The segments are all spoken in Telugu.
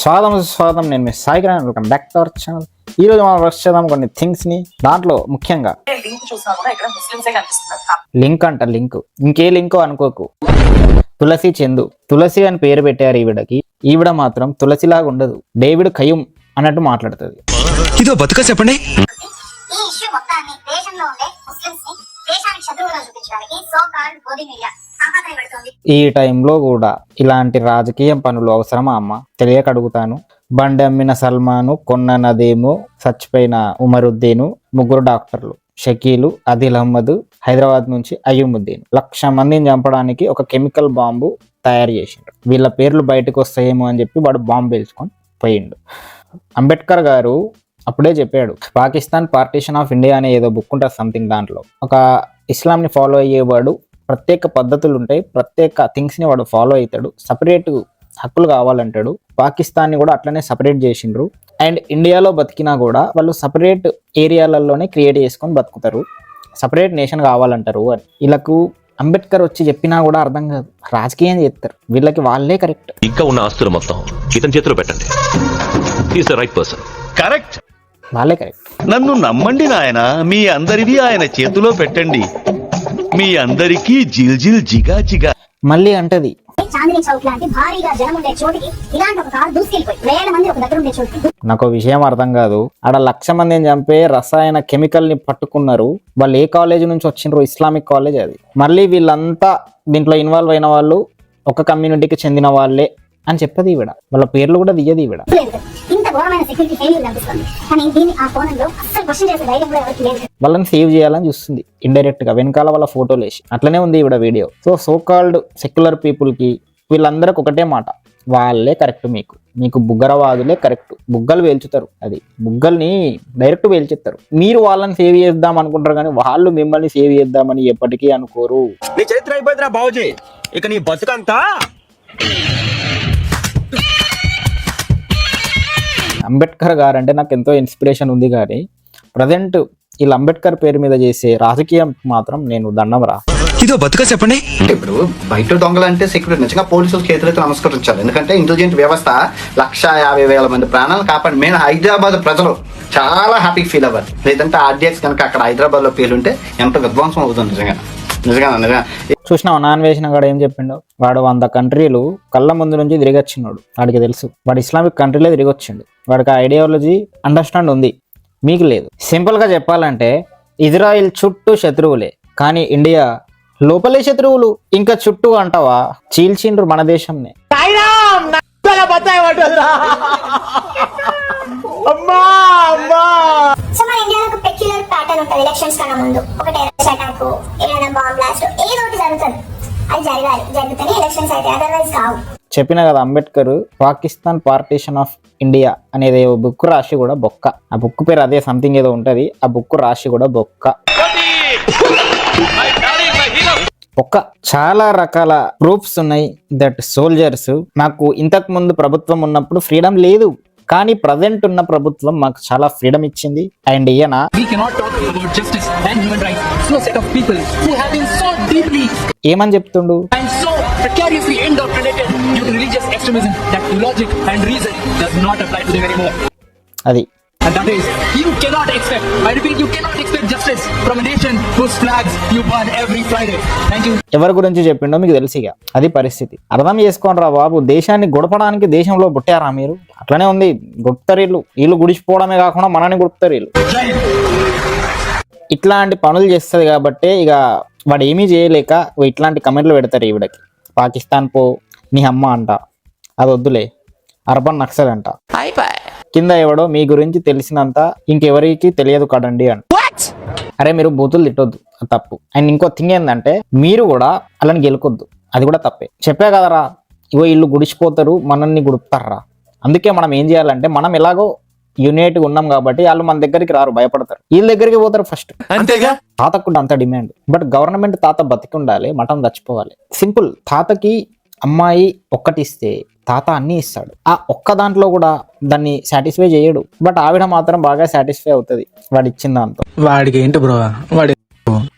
స్వాగతం నేను మీ Sai Kiran. Welcome back to our channel. ఈ రోజు మనం వర్క్ చేద్దాం కొన్ని థింగ్స్ ని. దాంట్లో ముఖ్యంగా లింక్ అంట. లింక్ ఇంకే లింక్ అనుకోకు. తులసి చందు, తులసి అని పేరు పెట్టారు ఈవిడకి. ఈవిడ మాత్రం తులసిలాగా ఉండదు, డేవిడ్ ఖయ్యూం అన్నట్టు మాట్లాడుతుంది. ఇదో బతుక చెప్పండి. ఈ టైంలో కూడా ఇలాంటి రాజకీయ పనులు అవసరమా అమ్మ? తెలియక అడుగుతాను. బండి అమ్మిన సల్మాను, కొన్న నదేము, చచ్చిపోయిన ఉమరుద్దీను, ముగ్గురు డాక్టర్లు, షకీలు, అదిల్ అహ్మద్, హైదరాబాద్ నుంచి అయ్యూముద్దీన్ 1,00,000 మందిని చంపడానికి ఒక కెమికల్ బాంబు తయారు చేసిండు. వీళ్ళ పేర్లు బయటకు వస్తాయేమో అని చెప్పి వాడు బాంబు పేల్చుకొని పోయిండు. అంబేద్కర్ గారు అప్పుడే చెప్పాడు, పాకిస్తాన్ పార్టీషన్ ఆఫ్ ఇండియా అనే ఏదో బుక్ ఉంటుంది సంథింగ్. దాంట్లో ఒక ఇస్లాంని ఫాలో అయ్యేవాడు ప్రత్యేక పద్ధతులు ఉంటాయి, ప్రత్యేక థింగ్స్ని వాడు ఫాలో అవుతాడు, సపరేట్ హక్కులు కావాలంటాడు. పాకిస్తాన్ని కూడా అట్లనే సపరేట్ చేసిండ్రు. అండ్ ఇండియాలో బతికినా కూడా వాళ్ళు సపరేట్ ఏరియాలలోనే క్రియేట్ చేసుకొని బతుకుతారు, సపరేట్ నేషన్ కావాలంటారు అని. వీళ్ళకు అంబేద్కర్ వచ్చి చెప్పినా కూడా అర్థం కాదు, రాజకీయం చేస్తారు. వీళ్ళకి వాళ్ళే కరెక్ట్. ఇంకా ఉన్న ఆస్తులు మొత్తం ఇతని చేతిలో పెట్టండి. Is the right person. Correct, వాళ్ళే కరెక్ట్. నన్ను నమ్మండి నాయన, మీ అందరిది ఆయన చేతిలో పెట్టండి, మీ అందరికీ జిల్ జిల్ జిగా జిగా. మళ్ళీ అంటది, నాకు విషయం అర్థం కాదు. ఆడ 1,00,000 మందిని చంపే రసాయన కెమికల్ ని పట్టుకున్నారు. వాళ్ళు ఏ కాలేజ్ నుంచి వచ్చిండ్రు? ఇస్లామిక్ కాలేజ్ అది. మళ్ళీ వీళ్ళంతా దీంట్లో ఇన్వాల్వ్ అయిన వాళ్ళు ఒక కమ్యూనిటీకి చెందిన వాళ్ళే అని చెప్పది ఈవిడ. వాళ్ళ పేర్లు కూడా తీయదు ఈవిడ. వాళ్ళని సేవ్ చేయాలని చూస్తుంది ఇండైరెక్ట్ గా, వెనకాల వాళ్ళ ఫోటోలు వేసి. అట్లనే ఉంది ఈవిడ video. So called secular people కి వీళ్ళందరికి ఒకటే మాట, వాళ్ళే కరెక్ట్. మీకు బుగ్గరవాదులే కరెక్ట్. బుగ్గలు వేల్చుతారు, అది బుగ్గల్ని డైరెక్ట్ వేల్చేస్తారు. మీరు వాళ్ళని సేవ్ చేద్దాం అనుకుంటారు కానీ వాళ్ళు మిమ్మల్ని సేవ్ చేద్దామని ఎప్పటికీ అనుకోరు. నీ చరిత్ర అయిపోయిందిరా బాబుజీ, ఇక నీ బతుకంతా. అంబేద్కర్ గారు అంటే నాకు ఎంతో ఇన్స్పిరేషన్ ఉంది, కానీ ప్రజెంట్ వీళ్ళు అంబేద్కర్ పేరు మీద చేసే రాజకీయం మాత్రం నేను దండం రా. ఇదో బతుక చెప్పండి. ఇప్పుడు బయట దొంగలంటే సెక్యూరిటీ నిజంగా పోలీసులు చేతులైతే నమస్కరించాలి. ఎందుకంటే ఇంటెలిజెంట్ వ్యవస్థ 1,50,000 మంది ప్రాణాలను కాపాడి మేము హైదరాబాద్ ప్రజలు చాలా హ్యాపీ ఫీల్ అవ్వాలి. లేదంటే ఆర్డిఎక్స్ కనుక అక్కడ హైదరాబాద్ లో పేలుంటే ఎంత విధ్వంసం అవుతుంది. నిజంగా చూసినావు నాన్ వేసిన వాడు ఏం చెప్పిండు? వాడు 100 కంట్రీలు కళ్ళ ముందు నుంచి తిరిగి వచ్చినాడు. వాడికి తెలుసు వాడు ఇస్లామిక్ కంట్రీలే తిరిగి వచ్చిండు. వాడికి ఆ ఐడియాలజీ అండర్స్టాండ్ ఉంది, మీకు లేదు. సింపుల్ గా చెప్పాలంటే ఇజ్రాయిల్ చుట్టూ శత్రువులే, కానీ ఇండియా లోపలే శత్రువులు. ఇంకా చుట్టూ అంటావా? చీల్చిండ్రు మన దేశంనే. చెప్పిన కదా Ambedkar Pakistan partition of India అనేది బుక్ రాసి కూడా బొక్క. ఆ బుక్ పేరు అదే సంథింగ్ ఏదో ఉంటది. ఆ బుక్ రాసి కూడా బొక్క. చాలా రకాల ప్రూఫ్స్ ఉన్నాయి దట్ సోల్జర్స్ నాకు ఇంతకు ముందు ప్రభుత్వం ఉన్నప్పుడు ఫ్రీడమ్ లేదు, కానీ ప్రజెంట్ ఉన్న ప్రభుత్వం మాకు చాలా ఫ్రీడమ్ ఇచ్చింది. అండ్ ఈయన ఏమని చెప్తుండు? అది And that is, you cannot expect, I repeat, you cannot expect justice from a nation whose flags you burn every Friday. Thank you. ఎవరి గురించి చెప్పిండో మీకు తెలుసుగా. అది పరిస్థితి. అర్థం చేసుకోనరా బాబు. దేశాన్ని గొడపడానికి దేశంలో పుట్టారా మీరు? అట్లనే ఉంది. గుప్తరీళ్ళు వీళ్ళు గుడిచిపోవడమే కాకుండా మనని గుప్తరీళ్ళు. ఇట్లాంటి పనులు చేస్తుంది కాబట్టి ఇక వాడు ఏమీ చేయలేక ఇట్లాంటి కమెంట్లు పెడతారు ఈవిడకి. పాకిస్తాన్ పో, నీ అమ్మ అంట, అది వద్దులే, అర్బన్ నక్సల్ అంట, కింద ఎవడో మీ గురించి తెలిసినంత ఇంకెవరికి తెలియదు కదండి అని. అరే మీరు బూతులు తిట్టొద్దు, తప్పు. అండ్ ఇంకో థింగ్ ఏంటంటే మీరు కూడా అలాని గెలుకొద్దు, అది కూడా తప్పే. చెప్పే కదరా, ఇగో వీళ్ళు గుడిచిపోతారు, మనల్ని గుడుపుతారా. అందుకే మనం ఏం చేయాలంటే, మనం ఎలాగో యూనిట్గా ఉన్నాం కాబట్టి వాళ్ళు మన దగ్గరికి రారు, భయపడతారు. వీళ్ళ దగ్గరికి పోతారు ఫస్ట్. అంతేగా. తాతకు కూడా అంత డిమాండ్, బట్ గవర్నమెంట్ తాత బతికి ఉండాలి, మటన్ చచ్చిపోవాలి. సింపుల్. తాతకి అమ్మాయి ఒక్కటిస్తే తాత అన్ని ఇస్తాడు. ఆ ఒక్క దాంట్లో కూడా దాన్ని సాటిస్ఫై చేయడు, బట్ ఆవిడ మాత్రం బాగా సాటిస్ఫై అవుతుంది వాడు ఇచ్చిన దాంతో. వాడికి ఏంటి బ్రో, వాడి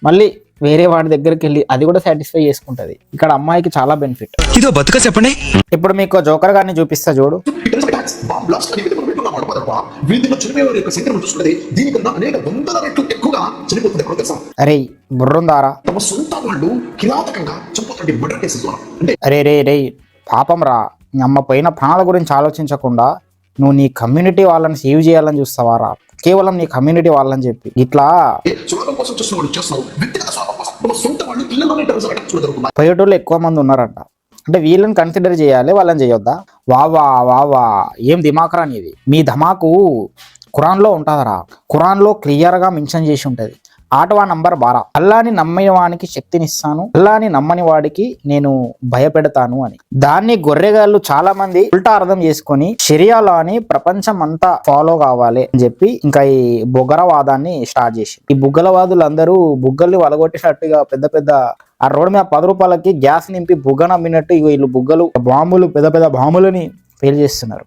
మళ్ళీ వేరే వాడి దగ్గరికి వెళ్ళి అది కూడా సాటిస్ఫై చేసుకుంటది. ఇక్కడ అమ్మాయికి చాలా బెనిఫిట్. ఇదో బతుక చెప్పండి. ఇప్పుడు మీకు జోకర్ గారిని చూపిస్తా చూడు. క్లైమాక్స్ బాంబ్ బ్లాస్ట్ అనేది మనం వింటున్నాం మాట తప్ప వీధిలో చనిపోయే వారి యొక్క సంఖ్యను చూసుకుంటే దీనికన్నా అనేక వందల రెట్లు ఎక్కువగా చనిపోతుంది ఎక్కడో తెలుసా. అరే బుర్రుందారా, తమ సొంత వాళ్ళు కిరాతకంగా చంపుతుంటే మర్డర్ కేసు ద్వారా అంటే రే పాపం రా, నీ అమ్మ పోయిన ప్రాణాల గురించి ఆలోచించకుండా నువ్వు నీ కమ్యూనిటీ వాళ్ళని సేవ్ చేయాలని చూస్తావారా, కేవలం నీ కమ్యూనిటీ వాళ్ళని చెప్పి ఇట్లా స్వార్థం కోసం చూసిన వాళ్ళు చేస్తున్నారు. వ్యక్తిగత స్వార్థం కోసం తమ సొంత వాళ్ళు ఇళ్లలోనే టెర్రరిస్ట్ అటాక్స్ జరుగుతున్నాయి. పోయేటోళ్ళు ఎక్కువ మంది ఉన్నారంట. అంటే వీళ్ళని కన్సిడర్ చేయాలి, వాళ్ళని చేయొద్దా? వా ఏం దిమాకరా నీది. మీ ధమాకు ఖురాన్లో ఉంటుందరా. ఖురాన్లో క్లియర్గా మెన్షన్ చేసి ఉంటుంది. 8వ నంబర్ 12, అల్లాని నమ్మిన వానికి శక్తినిస్తాను, అల్లాని నమ్మని వాడికి నేను భయపెడతాను అని. దాన్ని గొర్రెగాళ్ళు చాలా మంది ఉల్టా అర్థం చేసుకొని షరియా లా అని ప్రపంచం అంతా ఫాలో కావాలి అని చెప్పి ఇంకా ఈ బుగ్గరవాదాన్ని స్టార్ట్ చేసి, ఈ బుగ్గలవాదులందరూ బుగ్గల్ని వలగొట్టినట్టుగా పెద్ద ఆ రోడ్డు మీద 10 రూపాయలకి గ్యాస్ నింపి బుగ్గ నమ్మినట్టు ఇగో వీళ్ళు బుగ్గలు బాంబులు పెద్ద బాంబులని ఫెయిల్ చేస్తున్నారు.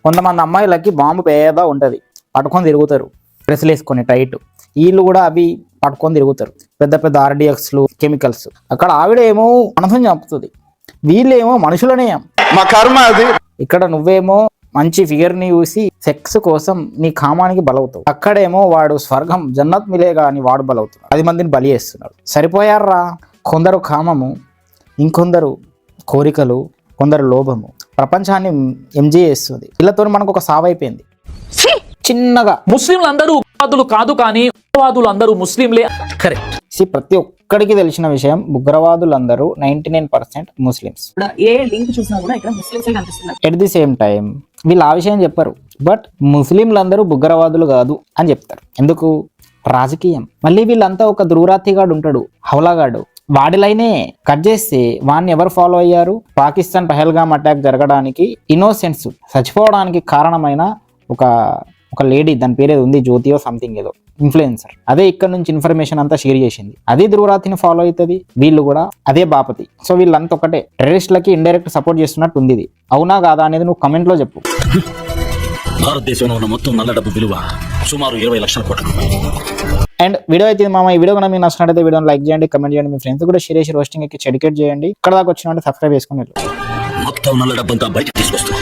కొంతమంది అమ్మాయిలకి బాంబు పేద ఉంటది, పట్టుకొని తిరుగుతారు డ్రెస్సులు వేసుకొని టైట్. వీళ్ళు కూడా అవి పట్టుకొని తిరుగుతారు, పెద్ద RDXలు కెమికల్స్. అక్కడ ఆవిడ ఏమో మనసుని చంపుతుంది, వీళ్ళేమో మనుషులనే. మా కర్మ అది. ఇక్కడ నువ్వేమో మంచి ఫిగర్ ని చూసి సెక్స్ కోసం నీ కామానికి బలవుతావు, అక్కడేమో వాడు స్వర్గం జన్నత్ మిలేగా అని వాడు బలవుతున్నాడు. 10 మందిని బలి చేస్తున్నాడు. సరిపోయారా? కొందరు కామము, ఇంకొందరు కోరికలు, కొందరు లోభము ప్రపంచాన్ని ఎంజాయ్ చేస్తుంది. వీళ్ళతో మనకు ఒక సావైపోయింది చిన్నగా. ముస్లింలు అందరూ ఉగ్రవాదులు కాదు, కానీ ఉగ్రవాదులు అందరూ ముస్లింలే. కరెక్ట్. ప్రతి ఒక్కడికి తెలిసిన విషయం, ఉగ్రవాదులందరూ 99% ముస్లిమ్స్. ఏ లింక్ చూసినా కూడా ఇక్కడ ముస్లిమ్స్ కనిపిస్తున్నారు. ఎట్ ది సేమ్ టైం వీళ్ళు ఆ విషయం చెప్పరు, బట్ ముస్లింలందరూ ఉగ్రవాదులు కాదు అని చెప్తారు. ఎందుకు? రాజకీయం. మళ్ళీ వీళ్ళంతా ఒక ధ్రువరాతిగాడు ఉంటాడు, హౌలాగాడు, వాడి లైనే కట్ చేస్తే వాడిని ఎవరు ఫాలో అయ్యారు? పాకిస్తాన్ పహల్గామ్ అటాక్ జరగడానికి ఇన్నోసెంట్స్ చచ్చిపోవడానికి కారణమైన ఒక లేడీ, దాని పేరు ఏదో ఉంది, జ్యోతియో సంథింగ్ ఏదో, ఇన్ఫ్లుయెన్సర్. అదే ఇక్కడ నుంచి ఇన్ఫర్మేషన్ అంతా షేర్ చేసింది. అదే ధ్రువరాతిని ఫాలో అవుతుంది. వీళ్ళు కూడా అదే బాపతి. సో వీళ్ళంతా ఒకటే, టెర్రరిస్టులకి ఇండైరెక్ట్ సపోర్ట్ చేస్తున్నట్టు ఉంది. ఇది అవునా కాదా అనేది నువ్వు కమెంట్ లో చెప్పు. భారతదేశంలో ఉన్న మొత్తం నల్ల డబ్బు విలువ సుమారు 20 లక్షల కోట్లు. అండ్ వీడియో అయితే మామ, ఈ వీడియో కన్నా మీకు నచ్చినట్లయితే వీడియోని లైక్ చేయండి, కమెంట్ చేయండి, మీ ఫ్రెండ్స్ కూడా షేర్ చేసి రోస్టింగ్ ఎక్కి ఎడ్యుకేట్ చేయండి. ఇక్కడ దాకా వచ్చిన సబ్స్క్రైబ్ చేసుకోండి. మొత్తం నల్ల డబ్బంతా బయట తీసుకొస్తాం.